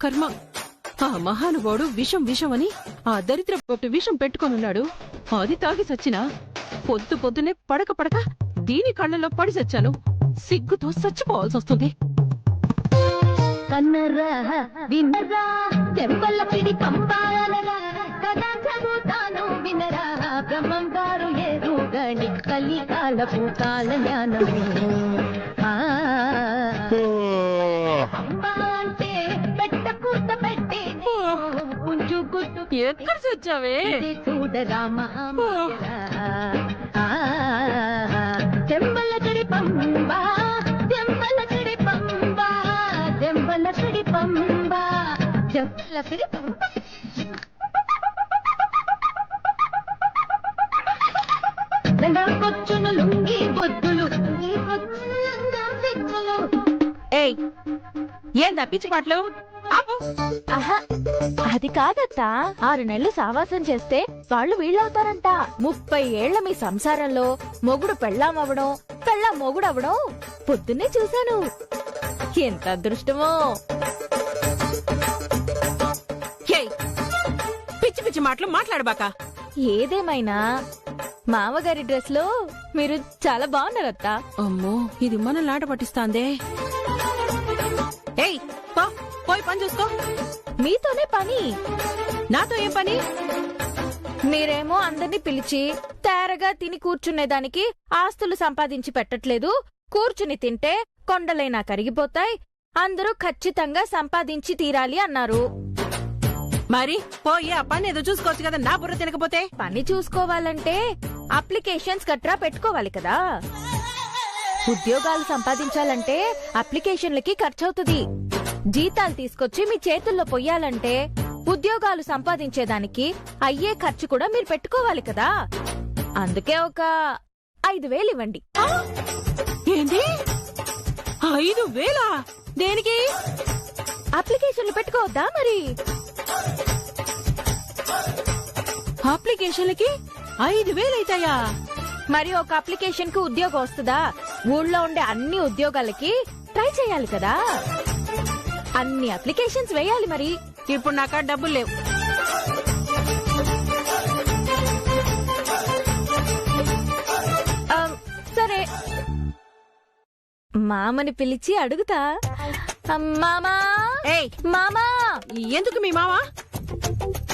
కర్మ. ఆ మహానుభావుడు విషం అని ఆ దరిద్ర విషం పెట్టుకొనున్నాడు. అది తాగి సచ్చినా పొద్దునే పడక దీని కళ్ళలో పడి సచ్చాను. సిగ్గుతో చచ్చిపోవాల్సి వస్తుంది. బ్రహ్మం గారు ఏరుగని కలికాలపు కాల జ్ఞానము అంటే పెట్ట కూత పెట్టి పుంజు గుట్టు ఎక్కడ చచ్చావే? చూడరామ చెంబలకడి పంబా చెంబలకడి పంబా చెంబలకడి పంబా చెంబలకడి పంబా ఏందా పిచ్చి పాటలు? అది కాదత్తా, 6 నెలలు సావాసం చేస్తే వాళ్ళు వీళ్ళవుతారంట. 30 ఏళ్ల మీ సంసారంలో మొగుడు పెళ్ళాం అవడం, పెళ్ళాం మొగుడు అవడం పొద్దున్నే చూశాను. ఎంత అదృష్టమో. పిచ్చి పిచ్చి మాటలు మాట్లాడబాక. ఏదేమైనా మామగారి డ్రెస్ లో మీరు చాలా బాగున్నారత్తా. అమ్మో, ఇది మన లాట పట్టిస్తాందే. ఏయ్, పోయి పని చూసుకో. మీతోనే పని? నాతో ఏం పని? మీరేమో అందరినీ పిలిచి తేరగా తిని కూర్చునేదానికి ఆస్తులు సంపాదించి పెట్టట్లేదు. కూర్చుని తింటే కొండలైనా కరిగిపోతాయి, అందరూ ఖచ్చితంగా సంపాదించి తీరాలి అన్నారు. మరి పోయి ఆ పని ఏదో చూసుకోవచ్చు కదా, నా బుర్ర తినకపోతే. పని చూసుకోవాలంటే అప్లికేషన్స్ గట్రా పెట్టుకోవాలి కదా. ఉద్యోగాలు సంపాదించాలంటే అప్లికేషన్లకి ఖర్చవుతుంది. జీతాలు తీసుకొచ్చి మీ చేతుల్లో పొయ్యాలంటే ఉద్యోగాలు సంపాదించేదానికి అయ్యే ఖర్చు కూడా మీరు పెట్టుకోవాలి కదా. అందుకే ఒక 5,000 ఇవ్వండి. ఏంటి 5,000? దేనికి? అప్లికేషన్లు పెట్టుకోవద్దా మరి? అప్లికేషన్లకి 5,000 అవుతాయా? మరి ఒక అప్లికేషన్ కు ఉద్యోగం వస్తుందా? ఊళ్ళో ఉండే అన్ని ఉద్యోగాలకి ట్రై చేయాలి కదా. అన్ని అప్లికేషన్స్ వేయాలి. మరి ఇప్పుడు నాకా డబ్బులు లేవు. సరే, మామని పిలిచి అడుగుతా. మామా, ఏయ్ మామా. ఎందుకు మీ మామ?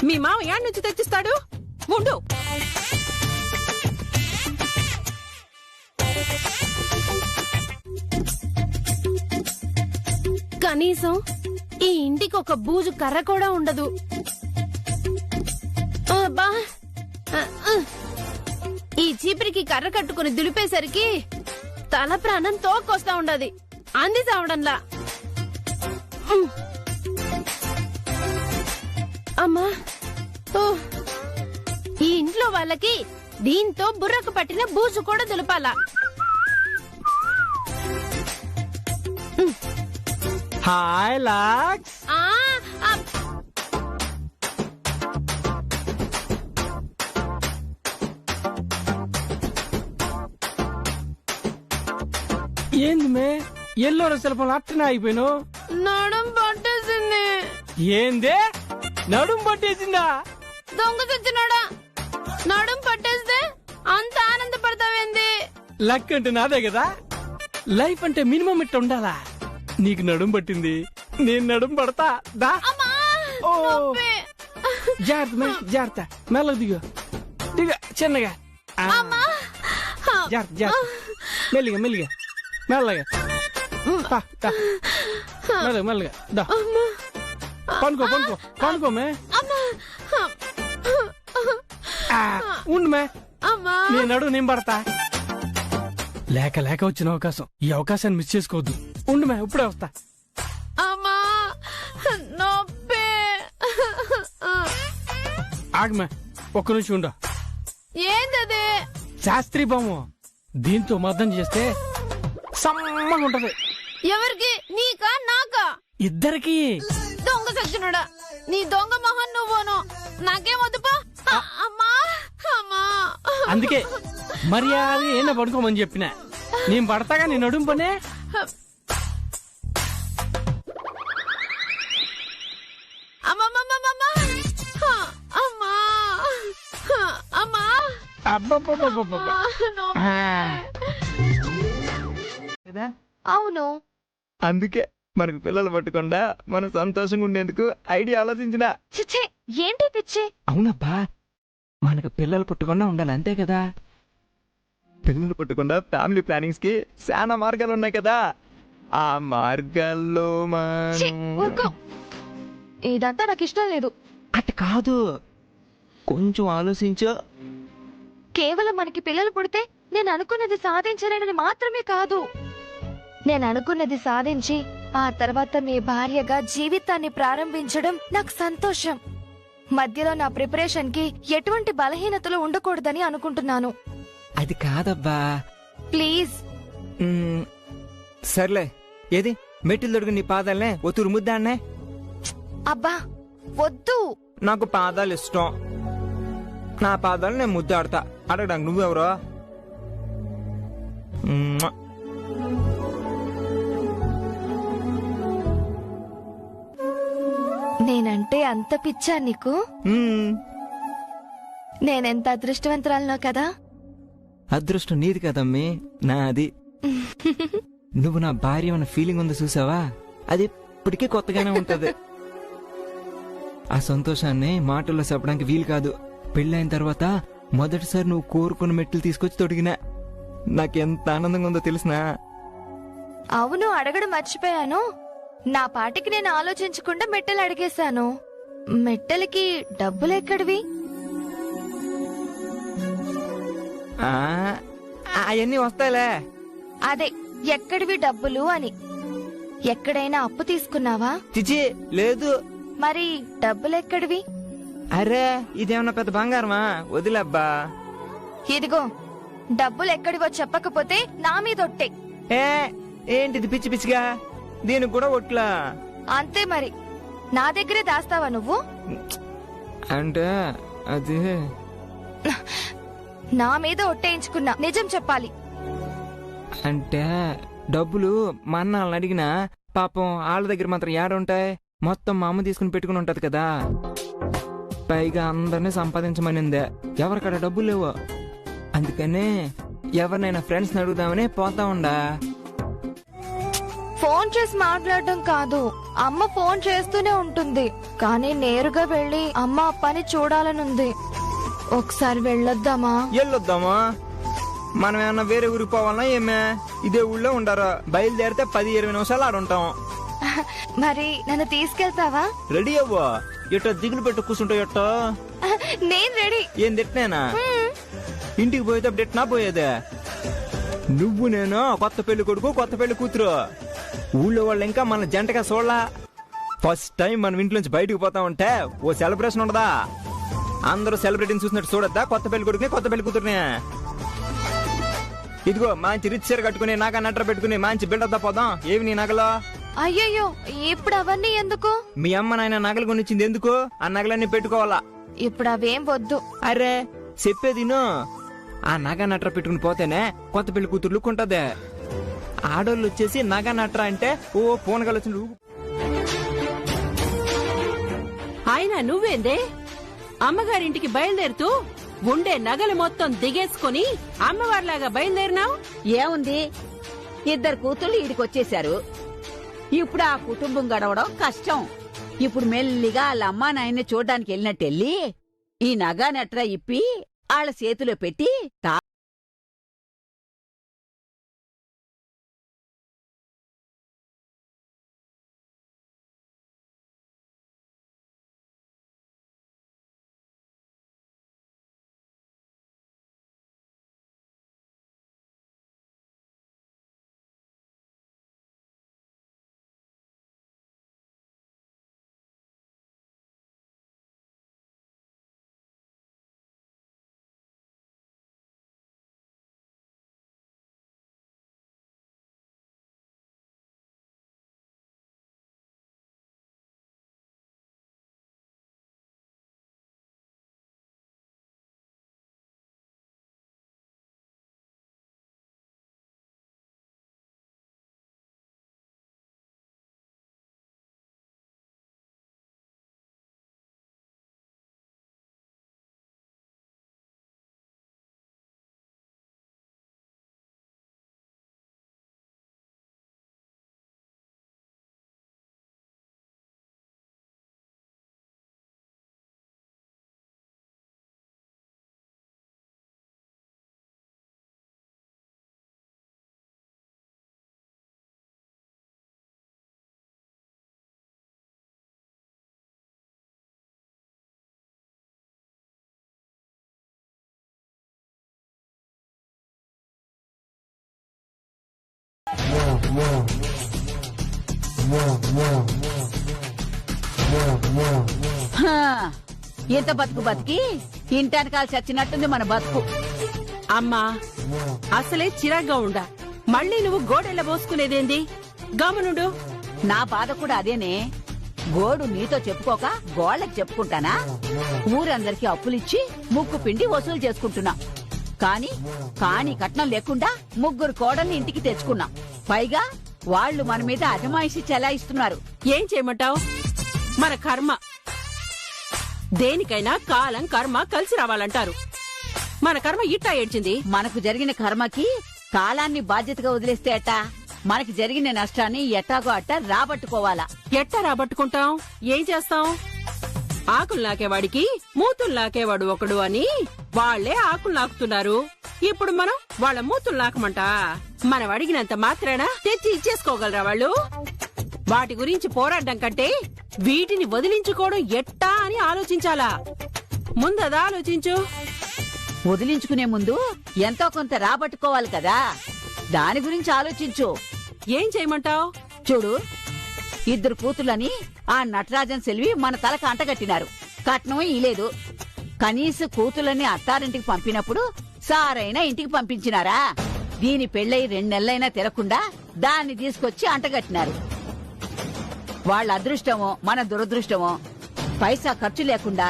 మీ మామ యాడ్ నుంచి తెచ్చిస్తాడు. ఉండు. కనీసం ఈ ఇంటికి ఒక బూజు కర్ర కూడా ఉండదు. ఈ చీపిరికి కర్ర కట్టుకుని దులిపేసరికి తల ప్రాణం తోకొస్తా ఉండదు. అంది చావడంలా. అమ్మా, ఈ ఇంట్లో వాళ్ళకి దీంతో బుర్రకు పట్టిన బూజు కూడా దులపాలా? హాయ్ లాక్స్. ఏంది మే ఎల్లోర శిల్పం అట్టనే అయిపోయినావు? నడుం పట్టేసింది. ఏందే నడుం పట్టేసిందా? దొంగ తెచ్చినాడా? నడుం పట్టేస్తే అంత ఆనందపడతావేంది? లక్ అంటే నాదే కదా. లైఫ్ అంటే మినిమం ఇట్ట ఉండాలా. నీకు నడుం పట్టింది, నేను నడుం పడతా. దా. ఓ జాగ్రత్త మే, జాగ్రత్త. మెల్లగా దిగు, దిగ చిన్నగా. జాగ్రత్త జాగ్రత్త. మెల్లిగా మెల్లిగా మెల్లగా. మెల్లగా మెల్లగా దా. పనుకో పనుకో పనుకో మే. ఉండు మే, నేను నడు నేను పడతా. లేక లేక వచ్చిన అవకాశం, ఈ అవకాశాన్ని మిస్ చేసుకోవద్దు. ఉండు మే, ఇప్పుడే వస్తా. అమ్మా నొప్పి. ఆగమే, ఒక్క నిమిషం ఉండు. ఏందది? శాస్త్రీ బొమ్మ. దీంతో మద్దం చేస్తే సమ్మగా ఉంటది. ఎవరికి? నీకా నాకా? ఇద్దరికి. దొంగ సచ్చినోడా, నీ దొంగ మొహన్ నువ్వును. నాకేం వద్దుపా. అమ్మా అమ్మా. అందుకే మర్యాద ఏనా పడుకోమని చెప్పిన. నేను పడతాగా, నేను నడుం పనే. అబ్బబ్బబ్బబ్బబ్బ. ఆ. కదా? అవును. అందుకే మనకు పిల్లలు పట్టకుండా మనం సంతోషంగా ఉండేందుకు ఐడియా ఆలోచించిన. చిచ్చే ఏంటి పిచ్చి? అవునబ్బా, మనకు పిల్లలు పుట్టకుండా ఉండాలి అంతే కదా. పిల్లలు పుట్టకుండా ఫ్యామిలీ ప్లానింగ్స్ కి చాలా మార్గాలు ఉన్నాయి కదా. ఆ మార్గాల్లో ఛీ, ఊరుకో. ఇదంతా నాకు ఇష్టం లేదు. అట్ కాదు, కొంచెం ఆలోచించు. కేవలం మనకి పిల్లలు పుడితే నేను అనుకున్నది సాధించలేనని మాత్రమే కాదు, నేను అనుకున్నది సాధించి ఆ తర్వాత మీ భార్యగా జీవితాన్ని ప్రారంభించడం నాకు సంతోషం. మధ్యలో నా ప్రిపరేషన్ కి ఎటువంటి బలహీనతలు ఉండకూడదని అనుకుంటున్నాను. అది కాదబ్బా. ప్లీజ్. సర్లే, ఏది మెట్టిల్ దొడుగు నీ పాదాలనే ఒత్తురు ముద్దాన్నే. అబ్బా వద్దు. నాకు పాదాలు ఇష్టం, నా పాదాలు నేను ముద్దాడతా. అడగడానికి నువ్వెవరో? మ్మ్. నేనంటే అంత పిచ్చా నీకు? మ్మ్. నేనెంత అదృష్టవంతురాలనో కదా. అదృష్టం నీది కదమ్మీ, నాది. నువ్వు నా భార్య అన్న ఫీలింగ్ ఉంది చూసావా, అది ఇప్పటికీ కొత్తగానే ఉంటది. ఆ సంతోషాన్ని మాటల్లో చెప్పడానికి వీలు కాదు. పెళ్ళైన తర్వాత మొదటిసారి నువ్వు కోరుకున్న మెట్లు తీసుకొచ్చి తొడిగినా నాకెంత ఆనందంగా ఉందో తెలిసినా. అవును, అడగడం మర్చిపోయాను. నా పాటికి నేను ఆలోచించకుండా మెట్టెలు అడిగేశాను. మెట్టెలకి డబ్బులెక్కడివి? అవన్నీ వస్తాయిలే. అదే ఎక్కడివి డబ్బులు అని. ఎక్కడైనా అప్పు తీసుకున్నావా? చిచి లేదు. మరి డబ్బులెక్కడివి? అరే ఇదేమన్నా పెద్ద బంగారమా, వదిలేబ్బా. ఇదిగో డబ్బులెక్కడివో చెప్పకపోతే నా మీద ఒట్టే. ఏంటిది పిచ్చి పిచ్చిగా, దీనికి కూడా ఒట్లా? అంతే మరి, నా దగ్గరే దాస్తావా నువ్వు? అంటే అది నా మీద ఒట్టేయించుకున్నా, నిజం చెప్పాలి. అంటే డబ్బులు మా అన్న వాళ్ళని అడిగినా పాపం వాళ్ళ దగ్గర మాత్రం ఏడుంటాయి, మొత్తం మా అమ్మ తీసుకుని పెట్టుకుని ఉంటది కదా. పైగా అందరినీ సంపాదించమనిందే, ఎవరికడ డబ్బులు లేవు. అందుకనే ఎవరినైనా ఫ్రెండ్స్ అడుగుదామని పోతా ఉండా. ఫోన్ చేసి మాట్లాడడం కాదు, అమ్మ ఫోన్ చేస్తూనే ఉంటుంది, కానీ నేరుగా వెళ్లి అమ్మ అప్పని చూడాలనుంది. ఒకసారి వెళ్ళొద్దామా? వెళ్ళొద్దామా? మనం ఏమన్నా వేరే ఊరికి పోవాలన్నా ఏమే? ఇదే ఊళ్ళో ఉండారా? బయలుదేరితే 10-20 నిమిషాలు ఆడుంటాం. మరి నన్ను తీసుకెళ్తావా? రెడీ అవ్వా, ఎట్టో దిగులు పెట్టు కూర్చుంటావు. ఎట్టో నేను రెడీ. ఏం తిట్టినేనా? ఇంటికి పోయేటప్పుడు ఎట్నా పోయేదే? నువ్వు నేను కొత్త పెళ్లి కొడుకు, కొత్త పెళ్లి కూతురు. ఊళ్ళో వాళ్ళు ఇంకా మన జంటగా చూడలా. ఫస్ట్ టైం మనం ఇంట్లోంచి బయటకు పోతా ఉంటే ఓ సెలబ్రేషన్ ఉండదా? అందరూ సెలబ్రేటింగ్ చూసినట్టు చూడద్దా కొత్త పెళ్లి కొడుకుని, కొత్త పెళ్లి కూతురుని? ఇదిగో మంచి రిచ్ చీర కట్టుకుని, నాగా నట్ర పెట్టుకుని మంచి బిల్డప్ పోదాం. ఏవి నీ నగలు? అయ్యయ్యో, ఇప్పుడు అవన్నీ ఎందుకు? మీ అమ్మ నాయన నగలు కొనిచ్చింది ఎందుకు? ఆ నగలన్నీ పెట్టుకోవాలా. ఇప్పుడు అవేం వద్దు. అరే చెప్పేది ఆ నగ నట్ర పెట్టుకుని పోతేనే కొత్త పెళ్లి కూతురు లుక్ ఉంటదే. ఆడోళ్ళు వచ్చేసి నగ నట్ర అంటే ఓ పోనగలు వచ్చి ఆయన నువ్వేందే అమ్మగారింటికి బయలుదేరుతూ ఉండే నగలు మొత్తం దిగేసుకుని అమ్మవారిలాగా బయలుదేరినావు? ఏముంది, ఇద్దరు కూతుళ్ళు ఈడికొచ్చేశారు. ఇప్పుడు ఆ కుటుంబం గడవడం కష్టం. ఇప్పుడు మెల్లిగా వాళ్ళ అమ్మా నాయన్ని చూడ్డానికి వెళ్ళినట్టెళ్ళి ఈ నగా నెట్ర ఇప్పి వాళ్ళ చేతిలో పెట్టి హా, ఇంత బతుకు బతికి ఇంటానికాలు చచ్చినట్టుంది మన బతుకు. అమ్మా అసలే చిరాగ్గా ఉండా మళ్ళీ నువ్వు గోడెల్ల పోసుకునేదేంది? గమనుండు. నా బాధ కూడా అదేనే. గోడు నీతో చెప్పుకోక గోళ్ళకి చెప్పుకుంటానా? ఊరందరికీ అప్పులిచ్చి ముక్కు పిండి వసూలు చేసుకుంటున్నా. కానీ కట్నం లేకుండా 3 కోడల్ని ఇంటికి తెచ్చుకున్నాం. పైగా వాళ్ళు మన మీద అజమాయిషి చెలాయిస్తున్నారు. ఏం చేయమంటావు? మన కర్మ. దేనికైనా కాలం కర్మ కలిసి రావాలంటారు. మన కర్మ ఇట్టా ఏడ్చింది. మనకు జరిగిన కర్మకి కాలాన్ని బాధ్యతగా వదిలేస్తే ఎట్టా? మనకి జరిగిన నష్టాన్ని ఎట్టాగో అట్టా రాబట్టుకోవాలా. ఎట్టా రాబట్టుకుంటాం? ఏం చేస్తాం? ఆకులు నాకేవాడికి మూతులు నాకేవాడు ఒకడు అని వాళ్లే ఆకులు నాకుతున్నారు. ఇప్పుడు మనం వాళ్ళ మూతులు నాకమంట. మనం అడిగినంత మాత్రాన తెచ్చి ఇచ్చేసుకోగలరా వాళ్ళు? వాటి గురించి పోరాడడం కంటే వీటిని వదిలించుకోవడం ఎట్టా అని ఆలోచించాలా. ముందదా ఆలోచించు. వదిలించుకునే ముందు ఎంతో కొంత రాబట్టుకోవాలి కదా, దాని గురించి ఆలోచించు. ఏం చేయమంటావు? చూడు, 2 కూతుర్లని ఆ నటరాజన్ సెల్వి మన తలకు అంటగట్టినారు. కట్నం ఇలేదు. కనీసం కూతుర్లని అత్తారింటికి పంపినప్పుడు సారైనా ఇంటికి పంపించినారా? దీని పెళ్ళై 2 నెలలైనా తిరగకుండా దాన్ని తీసుకొచ్చి అంటగట్టినారు. వాళ్ళ అదృష్టమో మన దురదృష్టమో పైసా ఖర్చు లేకుండా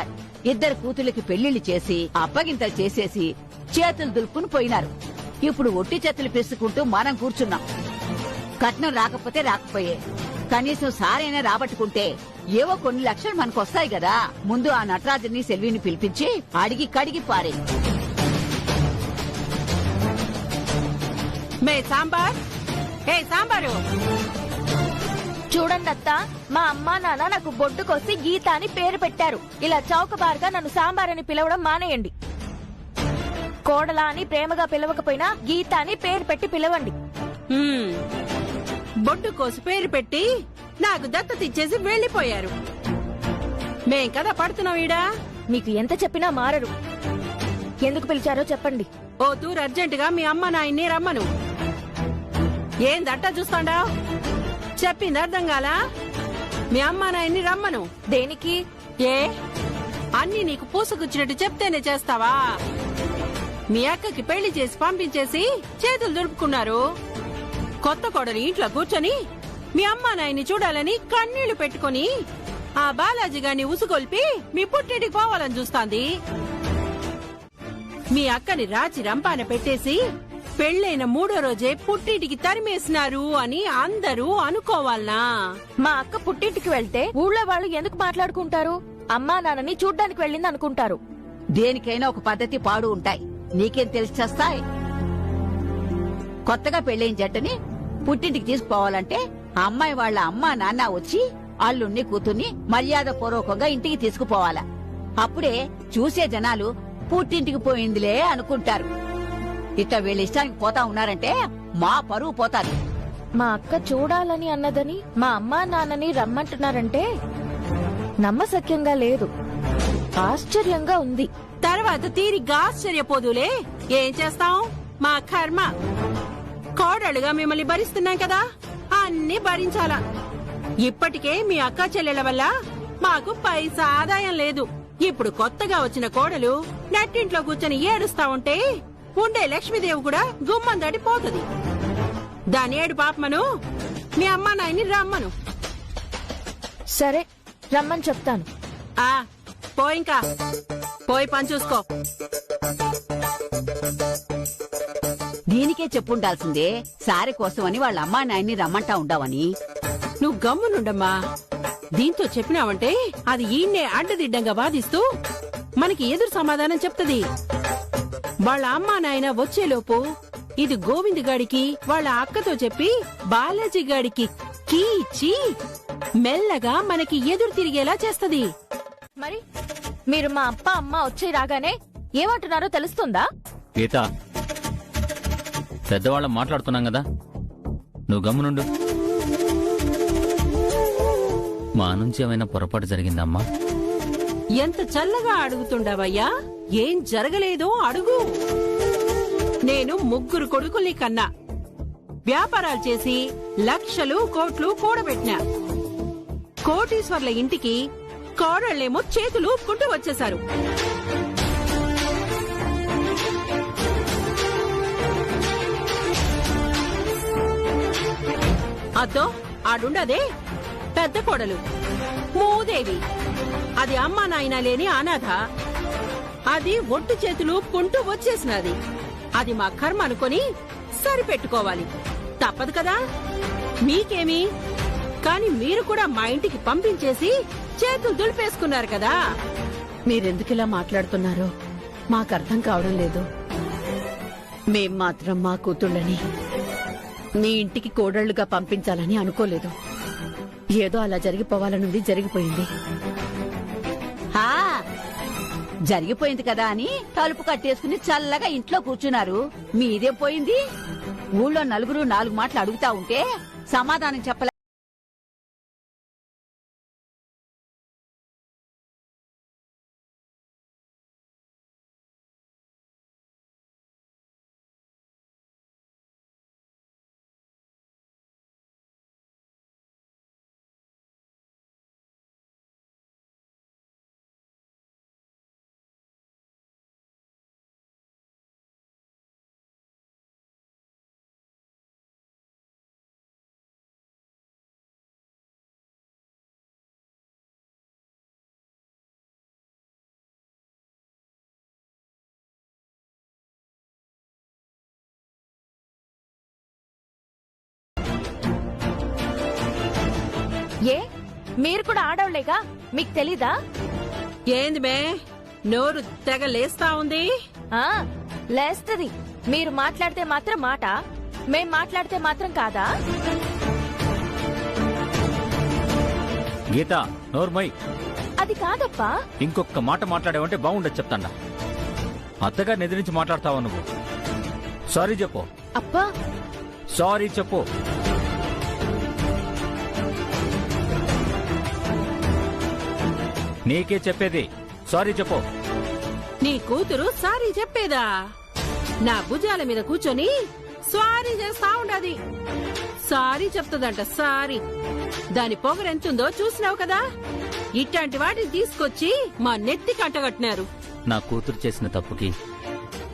2 కూతుర్లకి పెళ్లిళ్లు చేసి అప్పగింతలు చేసేసి చేతులు దులుపుకుని పోయినారు. ఇప్పుడు ఒట్టి చేతులు పిసుకుంటూ మనం కూర్చున్నాం. కట్నం రాకపోతే రాకపోయే, కనీసం సారైనా రాబట్టుకుంటే ఏవో కొన్ని లక్షలు మనకొస్తాయి కదా. ముందు ఆ నటరాజుని సెల్విని పిలిపించి అడిగి కడిగి పారే. మే సాంబార్, ఏ సాంబారు. చూడండి అత్త, మా అమ్మా నాన్న నాకు బొడ్డుకొసి గీత అని పేరు పెట్టారు. ఇలా చౌకబారుగా నన్ను సాంబార్ అని పిలవడం మానేయండి. కోడలా అని ప్రేమగా పిలవకపోయినా గీత అని పేరు పెట్టి పిలవండి. బొడ్డు కోసి పేరు పెట్టి నాకు దత్తత ఇచ్చేసి వెళ్లిపోయారు. మేం కదా పడుతున్నాం ఈడా. మీకు ఎంత చెప్పినా మారరు. ఎందుకు పిలిచారో చెప్పండి. ఓ తూరు అర్జెంటుగా మీ అమ్మ నాయన్ని రమ్మను. ఏందట్టా చూస్తాండా? చెప్పింది అర్థం కాలా? మీ అమ్మ నాయన్ని రమ్మను. దేనికి? ఏ అన్ని నీకు పూసగుచ్చినట్టు చెప్తేనే చేస్తావా? మీ అక్కకి పెళ్లి చేసి పంపించేసి చేతులు దులుపుకున్నారు. కొత్త కోడలు ఇంట్లో కూర్చొని మీ అమ్మ నాయన్ని చూడాలని కన్నీళ్లు పెట్టుకుని ఆ బాలాజీ గారిని ఉసుగొల్పి మీ పుట్టింటికి పోవాలని చూస్తాంది. మీ అక్కని రాచి రంపాన పెట్టేసి పెళ్లైన 3వ రోజే పుట్టింటికి తరిమేసినారు అని అందరూ అనుకోవాలనా? మా అక్క పుట్టింటికి వెళ్తే ఊళ్ళో వాళ్ళు ఎందుకు మాట్లాడుకుంటారు? అమ్మా నాన్నని చూడ్డానికి వెళ్ళింది అనుకుంటారు. దేనికైనా ఒక పద్ధతి పాడు ఉంటాయి. నీకేం తెలిసి చేస్తాయి? కొత్తగా పెళ్లైన జంటని పుట్టింటికి తీసుకుపోవాలంటే అమ్మాయి వాళ్ళ అమ్మా నాన్న వచ్చి అల్లుణ్ణి కూతుర్ని మర్యాద పూర్వకంగా ఇంటికి తీసుకుపోవాలా. అప్పుడే చూసే జనాలు పుట్టింటికి పోయిందిలే అనుకుంటారు. ఇట్లా వీళ్ళ ఇష్టానికి పోతా ఉన్నారంటే మా పరువు పోతాది. మా అక్క చూడాలని అన్నదని మా అమ్మా నాన్నని రమ్మంటున్నారంటే నమ్మశక్యంగా లేదు. ఆశ్చర్యంగా ఉంది. తర్వాత తీరిగ్గా ఆశ్చర్యపోదులే. ఏం చేస్తాం? మా కర్మ. కోడలుగా మిమ్మల్ని భరిస్తున్నాం కదా, అన్ని భరించాలా. ఇప్పటికే మీ అక్క చెల్లెల వల్ల మాకు పైసా ఆదాయం లేదు. ఇప్పుడు కొత్తగా వచ్చిన కోడలు నట్టింట్లో కూర్చొని ఏడుస్తా ఉంటే ఉండే లక్ష్మీదేవి కూడా గుమ్మం దాటిపోతుంది. దాని ఏడు పాపమను మీ అమ్మా నాయన్ని రమ్మను. సరే, రమ్మని చెప్తాను. ఆ పోయింకా పోయి పని చూసుకో. దీనికే చెప్పుండాల్సిందే సారి కోసమని వాళ్ళ అమ్మా నాయన్ని రమ్మంటా ఉండవని. నువ్వు గమ్మునుండమ్మా. దీంతో చెప్పినావంటే అది ఈయన్నే అడ్డదిడ్డంగా వాదిస్తూ మనకి ఎదురు సమాధానం చెప్తది. వాళ్ళ అమ్మా నాయన వచ్చేలోపు ఇది గోవింద్ గాడికి వాళ్ళ అక్కతో చెప్పి బాలాజీ గాడికి కీ ఇచ్చి మెల్లగా మనకి ఎదురు తిరిగేలా చేస్తది. మరి మీరు మా అప్ప అమ్మ వచ్చి రాగానే ఏమంటున్నారో తెలుస్తుందా? గీత, పెద్దవాళ్ళం మాట్లాడుతున్నాం కదా, నువ్వు గమ్మునుండు. మా నుంచి ఏమైనా పొరపాటు జరిగిందమ్మా? ఎంత చల్లగా అడుగుతుండవయ్యా. ఏం జరగలేదో అడుగు. నేను 3 కొడుకుల్ని కన్నా. వ్యాపారాలు చేసి లక్షలు కోట్లు కూడబెట్టినా కోటీశ్వర్ల ఇంటికి కోడళ్లేమో చేతులు ఊపుకుంటూ వచ్చేశారు. అద్దో ఆడుండదే పెద్ద కోడలు మూదేవి. అది అమ్మా నాయన లేని అనాథ. అది ఒట్టు చేతులు ఊపుకుంటూ వచ్చేసినది. అది మా కర్మ అనుకొని సరిపెట్టుకోవాలి, తప్పదు కదా. మీకేమి కాని మీరు కూడా మా ఇంటికి పంపించేసి చేతులు దులిపేసుకున్నారు కదా. మీరెందుకిలా మాట్లాడుతున్నారో మాకు అర్థం కావడం లేదు. మేం మాత్రం మా కూతుళ్ళని మీ ఇంటికి కోడళ్లుగా పంపించాలని అనుకోలేదు. ఏదో అలా జరిగిపోవాలనుంది, జరిగిపోయింది. ఆ జరిగిపోయింది కదా అని తలుపు కట్టేసుకుని చల్లగా ఇంట్లో కూర్చున్నారు. మీదేం పోయింది? ఊళ్ళో నలుగురు 4 మాటలు అడుగుతా ఉంటే సమాధానం చెప్పలే. ఏ మీరు కూడా ఆడవులేగా, మీకు తెలీదా? ఏంది బే నోరు తెగ లేస్తా ఉంది. ఆ లేస్తది. మీరు మాట్లాడితే మాత్రం మాట, మేం మాట్లాడితే మాత్రం కాదా? గీత నోర్మై. అది కాదప్పా. ఇంకొక మాట మాట్లాడేవంటే బాగుండదు చెప్తాండా. అత్తగారిని ఎదిరించి మాట్లాడతావా నువ్వు? సారీ చెప్పు. అప్పా సారీ చెప్పు. నీకే చెప్పేది, సారీ చెప్పు. నీ కూతురు సారీ చెప్పేదా? నా భుజాల మీద కూర్చొని సారీ చేస్తా ఉండది. సారీ చెప్తుందంట, సారీ. దాని పొగరెంతుందో చూసినావు కదా. ఇట్లాంటి వాటిని తీసుకొచ్చి మా నెత్తి కంటగట్టినారు. నా కూతురు చేసిన తప్పుకి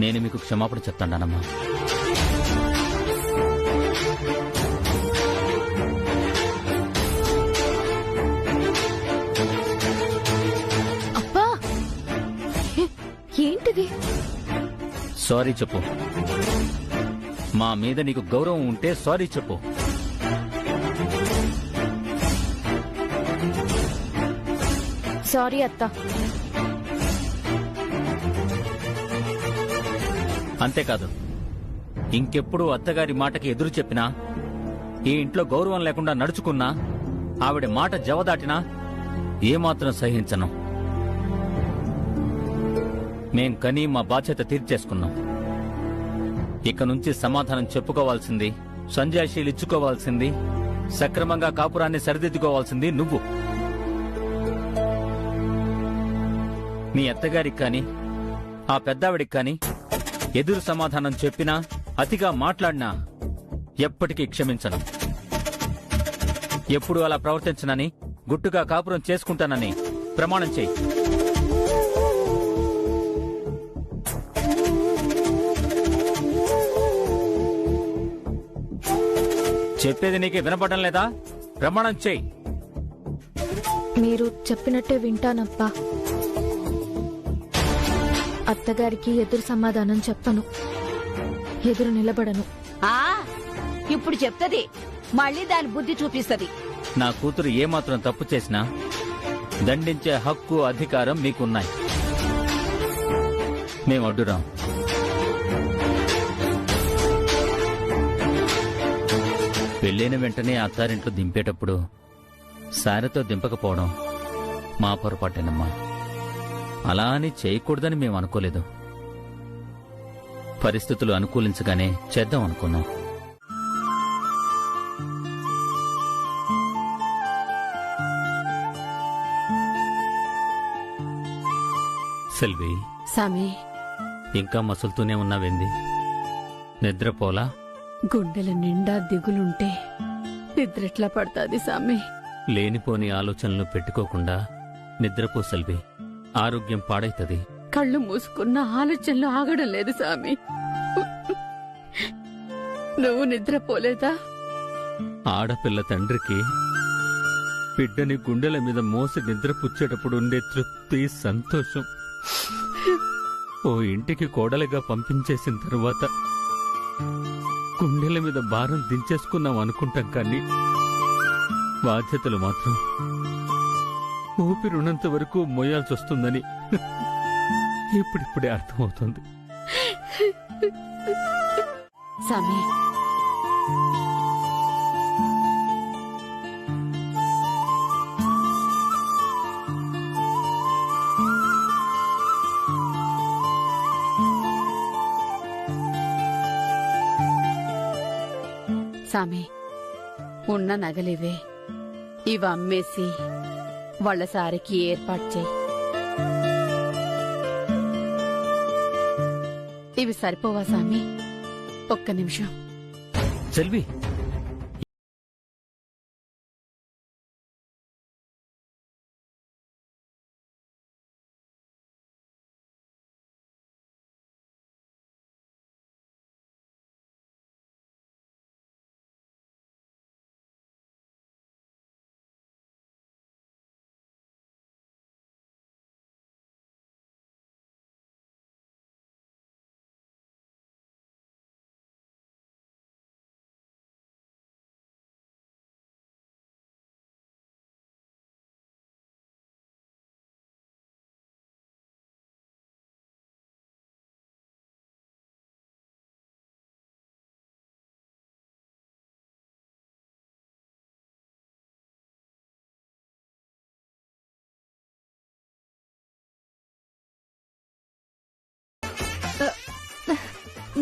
నేను మీకు క్షమాపణ చెప్తానమ్మా. అప్పా ఏంటిది? సారీ చెప్పు. మా మీద నీకు గౌరవం ఉంటే సారీ చెప్పు. సారీ అత్త. అంతేకాదు, ఇంకెప్పుడు అత్తగారి మాటకి ఎదురు చెప్పినా, ఈ ఇంట్లో గౌరవం లేకుండా నడుచుకున్నా, ఆవిడ మాట జవదాటినా ఏమాత్రం సహించను. మేం కనీ మా బాధ్యత తీర్చేసుకున్నాం. ఇక నుంచి సమాధానం చెప్పుకోవాల్సింది, సంజాయిషీలు ఇచ్చుకోవాల్సింది, సక్రమంగా కాపురాన్ని సరిదిద్దుకోవాల్సింది నువ్వు. మీ అత్తగారికి కాని ఆ పెద్దావిడికి కాని ఎదురు సమాధానం చెప్పినా, అతిగా మాట్లాడినా ఎప్పటికీ క్షమించను. ఎప్పుడు అలా ప్రవర్తించనని, గుట్టుగా కాపురం చేసుకుంటానని ప్రమాణం చేయి. చెప్పేది నీకే వినపడడం లేదా? ప్రమాణం చేయి. మీరు చెప్పినట్టే వింటానప్పా. అత్తగారికి ఎదురు సమాధానం చెప్పను, ఎదురు నిలబడను. ఆ ఇప్పుడు చెప్తది, మళ్ళీ దాని బుద్ధి చూపిస్తది. నా కూతురు ఏమాత్రం తప్పు చేసినా దండించే హక్కు, అధికారం మీకున్నాయి. మేము అడ్డురాం. పెళ్ళైన వెంటనే అత్తారింట్లో దింపేటప్పుడు సారెతో దింపకపోవడం మా పొరపాటేనమ్మా. అలా అని చేయకూడదని మేము అనుకోలేదు. పరిస్థితులు అనుకూలించగానే చేద్దాం అనుకున్నాం. సెల్వి, సామి, ఇంకా మసులుతూనే ఉన్నావేంది? నిద్రపోలా? గుండెల నిండా దిగులుంటే నిద్రెట్లా పడుతుంది సామి? లేనిపోని ఆలోచనలు పెట్టుకోకుండా నిద్రపో సెల్వి. ఆరోగ్యం పాడైతది. కళ్ళు మూసుకున్న ఆలోచనలు ఆగడం లేదు సామి. నువ్వు నిద్రపోలేదా? ఆడపిల్ల తండ్రికి బిడ్డని గుండెల మీద మోసి నిద్రపుచ్చేటప్పుడు ఉండే తృప్తి, సంతోషం ఓ ఇంటికి కోడలిగా పంపించేసిన తరువాత గుండెల మీద భారం దించేసుకున్నాం అనుకుంటాం, కానీ బాధ్యతలు మాత్రం ఊపిరున్నంత వరకు మోయాల్సి వస్తుందని ఇప్పుడిప్పుడే అర్థమవుతుంది. సామి, సామి, ఉన్న నగలివే, ఇవి అమ్మేసి వాళ్ళ సారికి ఏర్పాటు చేయి. ఇవి సరిపోవా సామి? ఒక్క నిమిషం. సెల్వి,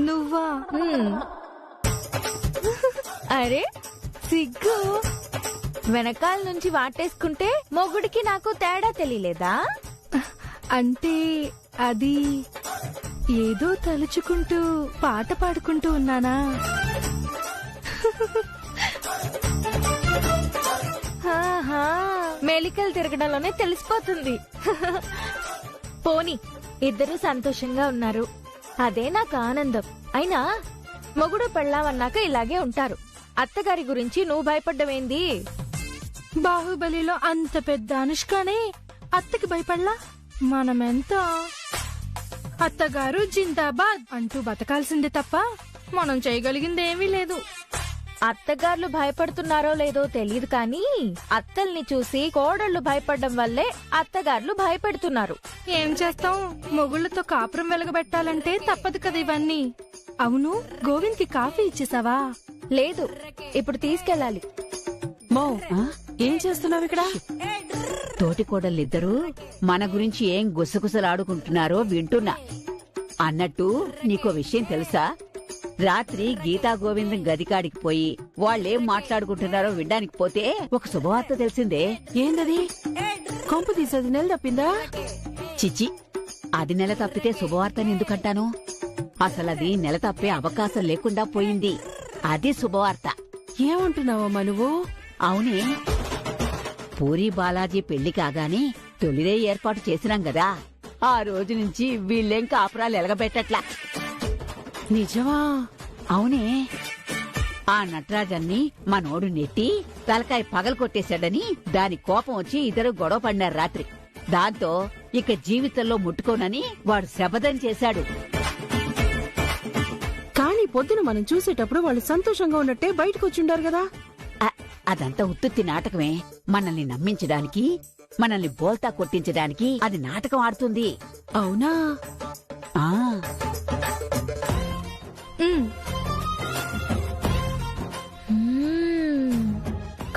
నువ్వా? అరే సిగ్గు, వెనకాల నుంచి వాటేసుకుంటే మొగుడికి నాకు తేడా తెలియలేదా? అంటే అది ఏదో తలుచుకుంటూ పాట పాడుకుంటూ ఉన్నానా? మేలికలు తిరగడంలోనే తెలిసిపోతుంది. పోనీ ఇద్దరు సంతోషంగా ఉన్నారు, అదే నాకు ఆనందం. అయినా మొగుడు పెళ్ళామన్నాక ఇలాగే ఉంటారు. అత్తగారి గురించి నువ్వు భయపడ్డమేంది? బాహుబలిలో అంత పెద్ద అనుష్కనే అత్తకి భయపడలా? మనమెంత అత్తగారు జిందాబాద్ అంటూ బతకాల్సిందే తప్ప మనం చేయగలిగిందేమీ లేదు. అత్తగారులు భయపడుతున్నారో లేదో తెలియదు కానీ అత్తల్ని చూసి కోడళ్లు భయపడడం వల్లే అత్తగారులు భయపెడుతున్నారు. ఏం చేస్తాం, మొగుళ్లతో కాపురం వెలగబెట్టాలంటే తప్పదు కదా ఇవన్నీ. అవును, గోవింద్ కి కాఫీ ఇచ్చేసావా? లేదు, ఇప్పుడు తీసుకెళ్ళాలి. మో, ఏం చేస్తున్నావు ఇక్కడ? తోటి కోడళ్ళిద్దరూ మన గురించి ఏం గుసగుసలాడుకుంటున్నారో వింటున్నా. అన్నట్టు నీకో విషయం తెలుసా? రాత్రి గీతా గోవిందం గదికాడికి పోయి వాళ్ళేం మాట్లాడుకుంటున్నారో వినడానికి పోతే ఒక శుభవార్త తెలిసిందే. ఏందది? కొంపు తీసేది నెల తప్పిందా? చిచి, అది నెల తప్పితే శుభవార్తని ఎందుకంటాను? అసలది నెల తప్పే అవకాశం లేకుండా పోయింది. అది శుభవార్త. ఏమంటున్నావమ్మా నువ్వు? అవునే, పూరి బాలాజీ పెళ్లి కాగానే తొలిరే ఏర్పాటు చేసినాం గదా, ఆ రోజు నుంచి వీళ్ళేం కాపురాలు ఎలగబెట్టట్లా. నిజమా? అవునే, ఆ నటరాజన్ని మనోడు నెట్టి తలకాయ పగలు కొట్టేశాడని దాని కోపం వచ్చి ఇద్దరు గొడవ పడినారు రాత్రి. దాంతో ఇక జీవితంలో ముట్టుకోనని వాడు శపథం చేశాడు. కానీ పొద్దున మనం చూసేటప్పుడు వాళ్ళు సంతోషంగా ఉన్నట్టే బయటకు వచ్చిండారు కదా. అదంతా ఉత్తుత్తి నాటకమే. మనల్ని నమ్మించడానికి, మనల్ని బోల్తా కొట్టించడానికి అది నాటకం ఆడుతుంది. అవునా? ఆ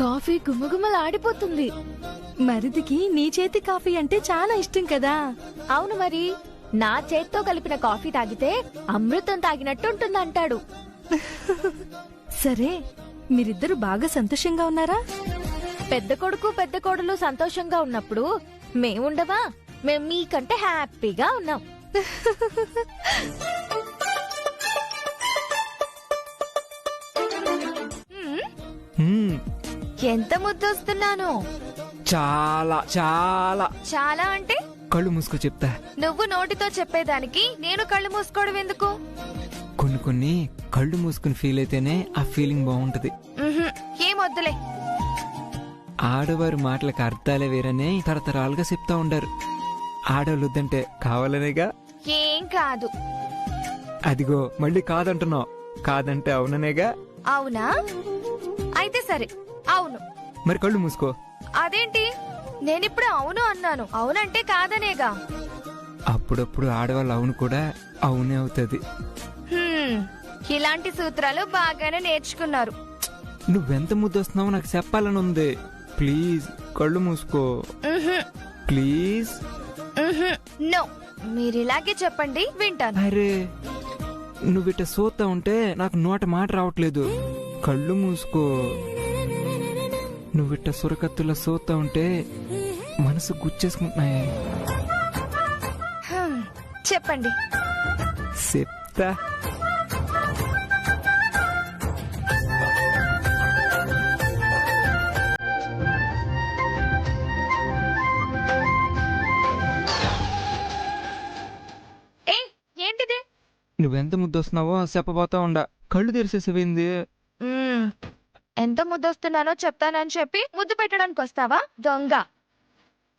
కాఫీ గుమగుమలు ఆడిపోతుంది. మరిదికి నీ చేతి కాఫీ అంటే చాలా ఇష్టం కదా. అవును మరి, నా చేత్తో కలిపిన కాఫీ తాగితే అమృతం తాగినట్టు ఉంటుందంటాడు. సరే, మీరిద్దరు బాగా సంతోషంగా ఉన్నారా? పెద్ద కొడుకు పెద్ద కోడలు సంతోషంగా ఉన్నప్పుడు మేముండవా? మేం మీకంటే హ్యాపీగా ఉన్నాం. ఎంత ముద్దొస్తున్నాను? చాలా చాలా. చాలా అంటే కళ్ళు మూసుకో చెప్తా. నువ్వు నోటితో చెప్పేదానికి నేను కళ్ళు మూసుకోవడం ఎందుకు? కొన్ని కళ్ళు మూసుకుని ఫీల్ అయితేనే ఆ ఫీలింగ్ బాగుంటది. ఏం వద్దులే. ఆడవారు మాటలకు అర్థాలే వేరనే తరతరాలుగా చెప్తా ఉండారు. ఆడవాళ్ళు వద్దంటే కావాలనేగా. ఏం కాదు. అదిగో మళ్ళీ కాదంటున్నావు. కాదంటే అవుననేగా. అవునా? అయితే సరే, అవును. మరి కళ్ళు మూసుకో. అదేంటి, నేనిప్పుడు అవును అన్నాను. అవునంటే కాదనేగా. అప్పుడప్పుడు ఆడవాళ్ళు అవును కూడా అవునే అవుతుంది. ఇలాంటి సూత్రాలు బాగానే నేర్చుకున్నారు. నువ్వెంత ముద్దొస్తున్నావో నాకు చెప్పాలని ఉంది. ప్లీజ్ కళ్ళు మూసుకో ప్లీజ్. నో, మీరిలాగే చెప్పండి, వింటాను. అరే నువ్విట సోతా ఉంటే నాకు నోట మాట రావట్లేదు. కళ్ళు మూసుకో. నువ్విట సురకత్తుల సోతా ఉంటే మనసు గుచ్చేసుకుంటున్నాయి. చెప్పండి. చెప్తా. ఏంటిది? నువ్వెంత ముద్దొస్తున్నావో చెప్పబోతా ఉండా. కళ్ళు తెరిసేసేవింది. ఎంత ముద్దొస్తున్నానో చెప్తానని చెప్పి ముద్దు పెట్టడానికి వస్తావా దొంగ?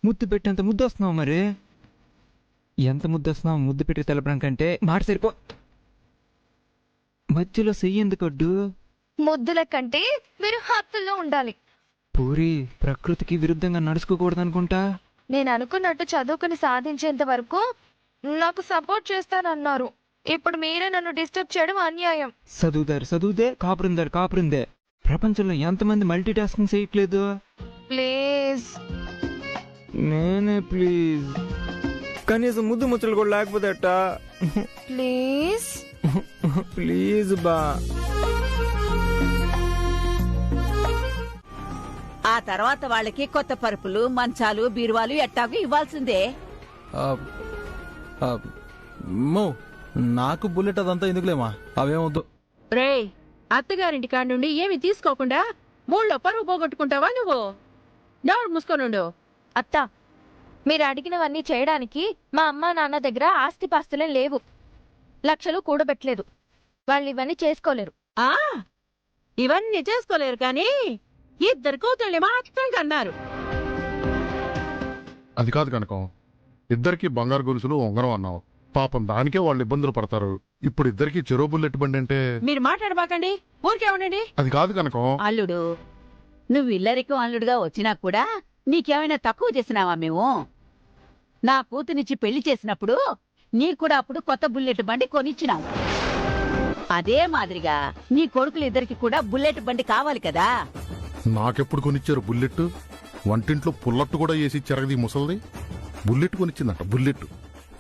ముద్దు పెట్టేంత ముద్దొస్తున్నావు. మరి ఎంత ముద్దొస్తున్నావు ముద్దు పెట్టి తెలపడం కంటే మాట సరిపో. మధ్యలో చెయ్యి ఎందుకడ్డు? ముద్దుల కంటే మీరు హత్తుల్లో ఉండాలి. పూరి ప్రకృతికి విరుద్ధంగా నడుచుకోకూడదనుకుంటా. నేను అనుకున్నట్టు చదువుకుని సాధించేంత వరకు నాకు సపోర్ట్ చేస్తానన్నారు. ఇప్పుడు మీరే నన్ను డిస్టర్బ్ చేయడం అన్యాయం. చదువుదే కాపురిందే. ప్రపంచంలో ఎంతమంది మల్టీ టాస్కింగ్ చేయట్లేదు? ప్లీజ్. నేనే ప్లీజ్. కనీసం ముద్దు ముచ్చలు కూడా లేకపోతే ప్లీజ్ ప్లీజ్ బా. ఆ తర్వాత వాళ్ళకి కొత్త పరుపులు, మంచాలు, బీరువాలు ఎట్టాగు ఇవ్వాల్సిందే. నాకు బుల్లెట్ అదంతా ఎందుకులేమా, అవేమొద్దు. రే, అత్తగారింటి కాడి నుండి ఏమి తీసుకోకుండా మూళ్ళో పరువు పోగొట్టుకుంటావా నువ్వు? నోరు మూసుకోనుండు. అత్త, మీరు అడిగినవన్నీ చేయడానికి మా అమ్మా నాన్న దగ్గర ఆస్తిపాస్తులేం లేవు. లక్షలు కూడబెట్టలేదు. వాళ్ళు ఇవన్నీ చేసుకోలేరు. ఇవన్నీ చేసుకోలేరు కానీ ఇద్దరు కూతుళ్ళని మాత్రం కన్నారు. అది కాదు కనుక ఇద్దరికి బంగారు గొలుసులు ఉంగరం అన్నావు. పాపం దానికే వాళ్ళు ఇబ్బందులు పడతారు. ఇప్పుడు ఇద్దరికి చెరో బుల్లెట్ బండి అంటే. మీరు మాట్లాడబాకండి, ఊరికే ఉండండి. అది కాదు కనుక. అల్లుడు, నువ్వు ఇల్లరికం అల్లుడుగా వచ్చినా కూడా నీకేమైనా తక్కువ చేసినావా మేము? నా కూతునిచ్చి పెళ్లి చేసినప్పుడు నీకు కూడా అప్పుడు కొత్త బుల్లెట్ బండి కొనిచ్చినావు. అదే మాదిరిగా నీ కొడుకులిద్దరికి కూడా బుల్లెట్ బండి కావాలి కదా. నాకెప్పుడు కొనిచ్చారు బుల్లెట్? వంటింట్లో పుల్లట్టు కూడా వేసి చెరగది ముసలిది. బుల్లెట్ కొనిచ్చిందంట. బుల్లెట్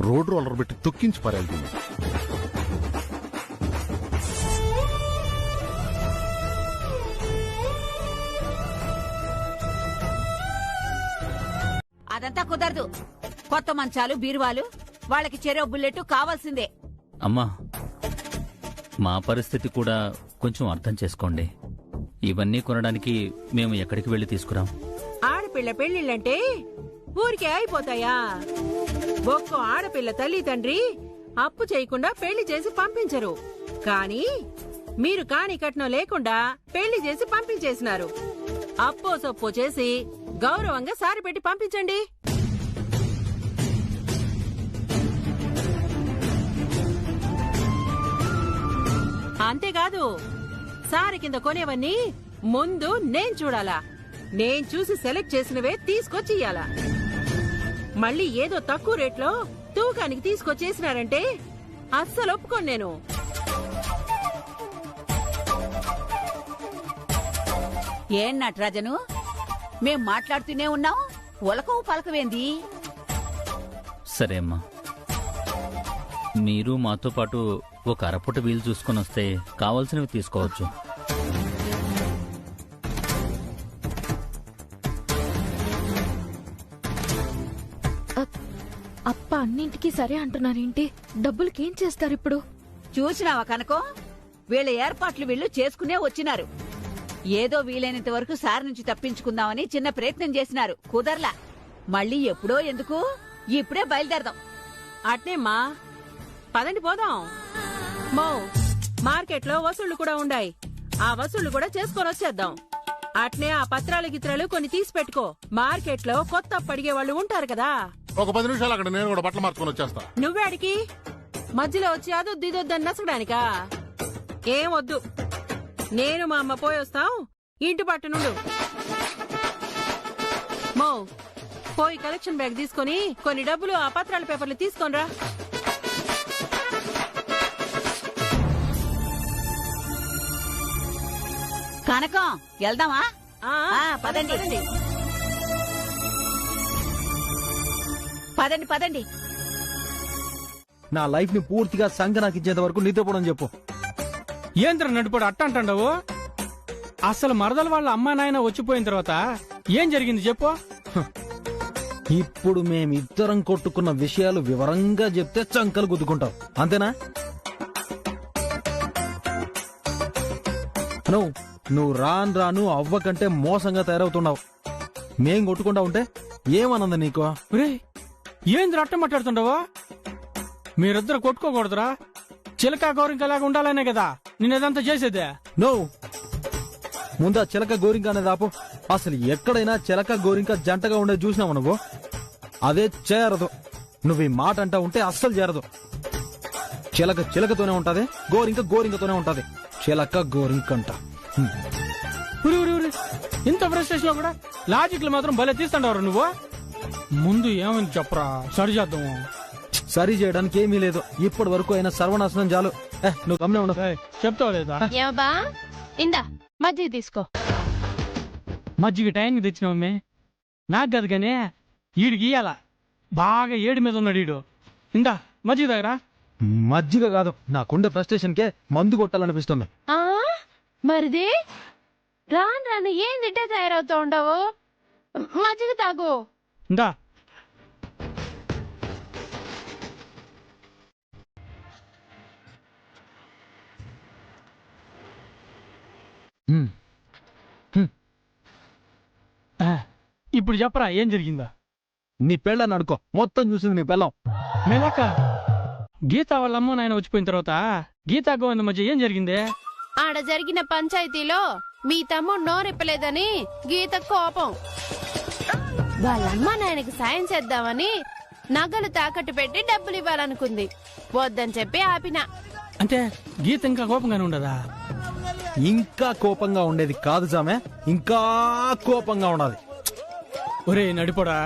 రోడ్ రోలర్ పెట్టి తొక్కించి పారేళ్తుంది. అదంతా కుదరదు. కొత్త మంచాలు, బీరువాలు, వాళ్ళకి చెరో బుల్లెట్ కావాల్సిందే. అమ్మా, మా పరిస్థితి కూడా కొంచెం అర్థం చేసుకోండి. ఇవన్నీ కొనడానికి మేము ఎక్కడికి వెళ్లి తీసుకురాం? ఆడపిల్ల పెళ్లిళ్ళంటే ఊరికే అయిపోతాయా? ఒక్కో ఆడపిల్ల తల్లి తండ్రి అప్పు చేయకుండా పెళ్లి చేసి పంపించరు. కానీ మీరు కాని కట్నం లేకుండా పెళ్లి చేసి పంపించేసినారు. అప్పో సొప్పో చేసి గౌరవంగా సారి పెట్టి పంపించండి. అంతేకాదు, సారి కింద కొనేవన్నీ ముందు నేను చూడాలా. నేను చూసి సెలెక్ట్ చేసినవే తీసుకొచ్చి ఇయ్యాలా. మళ్ళీ ఏదో తక్కువ రేట్లో తూకానికి తీసుకొచ్చేసినారంటే అస్సలు ఒప్పుకోను నేను. ఏం నటరాజను, మేం మాట్లాడుతూనే ఉన్నాం, ఉలకవు పలకవేంది? సరే అమ్మా, మీరు మాతో పాటు ఒక అరపుట వీలు చూసుకొని వస్తే కావాల్సినవి తీసుకోవచ్చు. అప్ప అన్నింటికి సరే అంటున్నారేంటి? డబ్బులకేం చేస్తారు ఇప్పుడు? చూసినావా కనుకో, వీళ్ళ ఏర్పాట్లు వీళ్ళు చేసుకునే వచ్చినారు. ఏదో వీలైనంత వరకు సార్ నుంచి తప్పించుకుందామని చిన్న ప్రయత్నం చేసినారు, కుదర్లా. మళ్ళీ ఎప్పుడో ఎందుకు, ఇప్పుడే బయలుదేరదాం. అట్నేమ్మా, పదండి పోదాం. మో మార్కెట్ లో వసూళ్లు కూడా ఉండాయి, ఆ వసూళ్లు కూడా చేసుకొని వచ్చేద్దాం. అట్నే ఆ పత్రాలు గిత్రాలు కొన్ని తీసి పెట్టుకో. మార్కెట్ లో కొత్త అడిగే వాళ్ళు ఉంటారు కదా. ఒక 10 నిమిషాలు అక్కడ నేను కూడా బట్టలు మార్చుకొని వచ్చేస్తా. నువ్వే అడిగి మధ్యలో వచ్చి అదొద్దు ఇదొద్దని నచ్చడానికా? ఏం వద్దు, నేను మా అమ్మ పోయొస్తాం. ఇంటి పట్టు నుండు మో పోయి కలెక్షన్ బ్యాగ్ తీసుకొని కొన్ని డబ్బులు ఆ పత్రాల పేపర్లు తీసుకోనరా. కనకం వెళ్దామా? పదండి పదండి పదండి. నా లైఫ్ ని పూర్తిగా సంఘ నాకు ఇచ్చేంత వరకు నిద్రపోవడం చెప్పు. ఏంద్ర నడిపోడు అట్ట అంటావు? అసలు మరదల వాళ్ళ అమ్మా నాయన వచ్చిపోయిన తర్వాత ఏం జరిగింది చెప్పు. ఇప్పుడు మేమిద్దరం కొట్టుకున్న విషయాలు వివరంగా చెప్తే చంకలు గుద్దుకుంటావు, అంతేనా? నువ్వు రాను అవ్వ కంటే మోసంగా తయారవుతున్నావు. మేం కొట్టుకుంటా ఉంటే ఏమన్నది నీకు? ఏంద్ర అట్ట మాట్లాడుతుండవు? మీరిద్దరు కొట్టుకోకూడదురా, చిలక గౌరింకలాగా ఉండాలనే కదా నేనేదంతా చేసేదే. ముందా చిలక గోరింక అనేది ఆపు. అసలు ఎక్కడైనా చిలక గోరింక జంటగా ఉండేది చూసినావు నువ్వు? అదే చేరదు. నువ్వు ఈ మాట అంటా ఉంటే అస్సలు చేరదు. చిలక చిలకతోనే ఉంటది, గోరింక గోరింకతోనే ఉంటది. చిలక గోరింకంట. ఇంత ఫ్రస్ట్రేషన్ లో కూడా లాజిక్లు మాత్రం భలే తీస్తుండవరు నువ్వు. ముందు ఏమని చెప్పరా, సరి చేద్దాము. సరి చేయడానికి ఏమీ లేదు, ఇప్పటి వరకు అయినా సర్వనాశనం చాలు. నువ్వు గమనే ఉండవు. చెప్తావు లేదా? ఏమబా ఇందా మజ్జిగ తీసుకో. మజ్జిగ టైంకి తెచ్చినవమ్మే, నాకు కాదు కానీ ఈడికి ఇయ్యాల. బాగా ఏడు మీద ఉన్నాడు ఈడు. ఇందా మజ్జిగ దగ్గర. మజ్జిగ కాదు, నాకుండే ఫ్రస్ట్రేషన్ కే మందు కొట్టాలనిపిస్తుంది. మరిది రాను ఏం తింటే తయారవుతూ ఉండవు, మజ్జిగ తాగు. ఇందా ఇప్పుడు చెప్పరా ఏం జరిగిందా? నీ పెళ్ళని అడుకో, మొత్తం చూసింది నీ పెళ్ళం. మేలాక గీత వాళ్ళ అమ్మ నాయన వచ్చిపోయిన తర్వాత గీతా గోవింద మధ్య ఏం జరిగిందే? ఆడ జరిగిన పంచాయతీలో మీ తమ్ముడు నోరెప్పలేదని గీత కోపం. వాళ్ళమ్మ నాయనకి సాయం చేద్దామని నగలు తాకట్టు పెట్టి డబ్బులు ఇవ్వాలనుకుంది, వద్దని చెప్పి ఆపిన. అంటే గీత ఇంకా కోపంగానే ఉండదా? ఇంకా కోపంగా ఉండేది కాదు సామె, ఇంకా కోపంగా ఉండాలి. ఒరే నడిపోడా,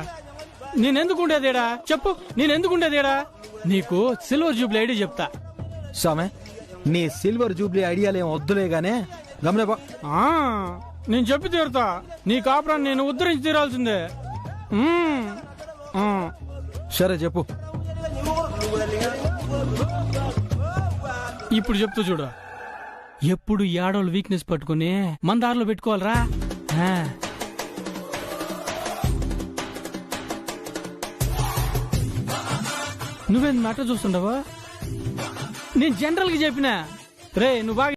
నేనెందుకు ఉండేదేడా చెప్పు, నేనెందుకు ఉండేదేడా? నీకు సిల్వర్ జూబ్లీ ఐడియా చెప్తా. సామె నీ సిల్వర్ జూబ్లీ ఐడియాలేం వద్దులే గానే గమలేపా. నేను చెప్పి తీరుతా, నీ కాపురాన్ని నేను ఉద్ధరించి తీరాల్సిందే. సరే చెప్పు. ఇప్పుడు చెప్తూ చూడు. ఎప్పుడు ఏడోళ్ళు వీక్నెస్ పట్టుకుని మన దారిలో పెట్టుకోవాలరా. నువ్వేం మాట చూస్తుండవా? నేను జనరల్ గా చెప్పినా రే, నువ్వు బాగా